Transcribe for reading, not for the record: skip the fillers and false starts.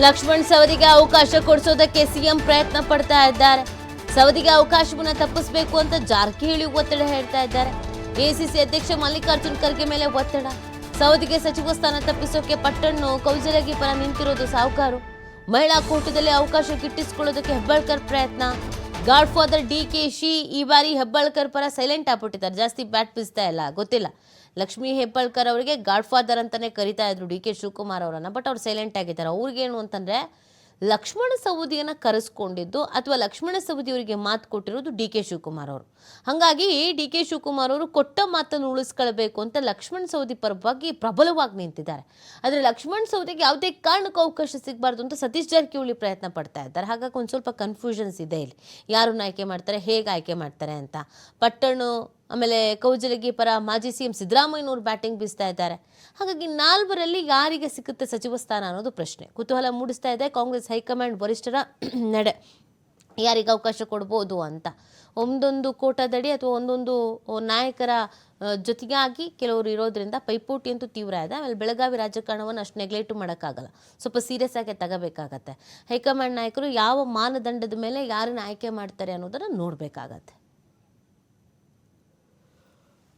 ಲಕ್ಷ್ಮಣ್ ಸವದಿಗೆ ಅವಕಾಶ ಕೊಡಿಸೋದಕ್ಕೆ ಸಿಎಂ ಪ್ರಯತ್ನ ಪಡ್ತಾ ಇದ್ದಾರೆ. ಸವದಿಗೆ ಅವಕಾಶವನ್ನ ತಪ್ಪಿಸಬೇಕು ಅಂತ ಜಾರಕಿಹೊಳಿ ಒತ್ತಡ ಹೇಳ್ತಾ ಇದ್ದಾರೆ. ಎಸಿಸಿ ಅಧ್ಯಕ್ಷ ಮಲ್ಲಿಕಾರ್ಜುನ್ ಖರ್ಗೆ ಮೇಲೆ ಒತ್ತಡ. ಸವದಿಗೆ ಸಚಿವ ಸ್ಥಾನ ತಪ್ಪಿಸೋಕೆ ಪಟ್ಟಣ್ಣು ಕೌಜಲಗಿ ಪರ ನಿಂತಿರೋದು ಸಾಹುಕಾರು. ಮಹಿಳಾ ಕೋಟದಲ್ಲಿ ಅವಕಾಶ ಗಿಟ್ಟಿಸಿಕೊಳ್ಳೋದಕ್ಕೆ ಹೆಬ್ಬಾಳ್ಕರ್ ಪ್ರಯತ್ನ. ಗಾಡ್ ಫಾದರ್ ಡಿಕೆಶಿ ಈ ಬಾರಿ ಹೆಬ್ಬಾಳ್ಕರ್ ಪರ ಸೈಲೆಂಟ್ ಆಗ್ಬಿಟ್ಟಿದ್ದಾರೆ. ಜಾಸ್ತಿ ಬ್ಯಾಟ್ ಬೀಸ್ತಾ ಇಲ್ಲ, ಗೊತ್ತಿಲ್ಲ. ಲಕ್ಷ್ಮೀ ಹೆಬ್ಬಾಳ್ಕರ್ ಅವರಿಗೆ ಗಾಡ್ ಫಾದರ್ ಅಂತಾನೆ ಕರಿತಾ ಇದ್ರು ಡಿ ಕೆ ಶಿವಕುಮಾರ್ ಅವರನ್ನ. ಬಟ್ ಅವ್ರು ಸೈಲೆಂಟ್ ಆಗಿದ್ದಾರೆ. ಅವ್ರಿಗೇನು ಅಂತಂದ್ರೆ ಲಕ್ಷ್ಮಣ ಸವದಿಯನ್ನ ಕರೆಸ್ಕೊಂಡಿದ್ದು ಅಥವಾ ಲಕ್ಷ್ಮಣ ಸವದಿ ಅವರಿಗೆ ಮಾತು ಕೊಟ್ಟಿರೋದು ಡಿ ಕೆ ಶಿವಕುಮಾರ್ ಅವರು. ಹಾಗಾಗಿ ಡಿ ಕೆ ಶಿವಕುಮಾರ್ ಅವರು ಕೊಟ್ಟ ಮಾತನ್ನು ಉಳಿಸ್ಕೊಳ್ಬೇಕು ಅಂತ ಲಕ್ಷ್ಮಣ ಸವದಿ ಪರವಾಗಿ ಪ್ರಬಲವಾಗಿ ನಿಂತಿದ್ದಾರೆ. ಆದರೆ ಲಕ್ಷ್ಮಣ ಸವದಿಗೆ ಯಾವುದೇ ಕಾರಣಕ್ಕೂ ಅವಕಾಶ ಸಿಗಬಾರ್ದು ಅಂತ ಸತೀಶ್ ಜಾರಕಿಹೊಳಿ ಪ್ರಯತ್ನ ಪಡ್ತಾ ಇದ್ದಾರೆ. ಹಾಗಾಗಿ ಒಂದು ಸ್ವಲ್ಪ ಕನ್ಫ್ಯೂಷನ್ಸ್ ಇದೆ ಇಲ್ಲಿ. ಯಾರನ್ನ ಆಯ್ಕೆ ಮಾಡ್ತಾರೆ, ಹೇಗೆ ಆಯ್ಕೆ ಮಾಡ್ತಾರೆ ಅಂತ. ಪಟ್ಟಣ್ಣು ಆಮೇಲೆ ಕೌಜಲಗಿ ಪರ ಮಾಜಿ ಸಿಎಂ ಸಿದ್ದರಾಮಯ್ಯನವರು ಬ್ಯಾಟಿಂಗ್ ಬೀಸ್ತಾ ಇದ್ದಾರೆ. ಹಾಗಾಗಿ ನಾಲ್ವರಲ್ಲಿ ಯಾರಿಗೆ ಸಿಗುತ್ತೆ ಸಚಿವ ಸ್ಥಾನ ಅನ್ನೋದು ಪ್ರಶ್ನೆ ಕುತೂಹಲ ಮೂಡಿಸ್ತಾ ಇದೆ. ಕಾಂಗ್ರೆಸ್ ಹೈಕಮಾಂಡ್ ವರಿಷ್ಠರ ನಡೆ ಯಾರಿಗೆ ಅವಕಾಶ ಕೊಡ್ಬೋದು ಅಂತ. ಒಂದೊಂದು ಕೋಟಾದಡಿ ಅಥವಾ ಒಂದೊಂದು ನಾಯಕರ ಜೊತೆಗಾಗಿ ಕೆಲವರು ಇರೋದ್ರಿಂದ ಪೈಪೋಟಿ ಅಂತೂ ತೀವ್ರ ಇದೆ. ಆಮೇಲೆ ಬೆಳಗಾವಿ ರಾಜಕಾರಣವನ್ನು ಅಷ್ಟು ನೆಗ್ಲೆಕ್ಟ್ ಮಾಡೋಕ್ಕಾಗಲ್ಲ, ಸ್ವಲ್ಪ ಸೀರಿಯಸ್ ಆಗಿ ತಗೋಬೇಕಾಗತ್ತೆ. ಹೈಕಮಾಂಡ್ ನಾಯಕರು ಯಾವ ಮಾನದಂಡದ ಮೇಲೆ ಯಾರನ್ನ ಆಯ್ಕೆ ಮಾಡ್ತಾರೆ ಅನ್ನೋದನ್ನು ನೋಡಬೇಕಾಗತ್ತೆ.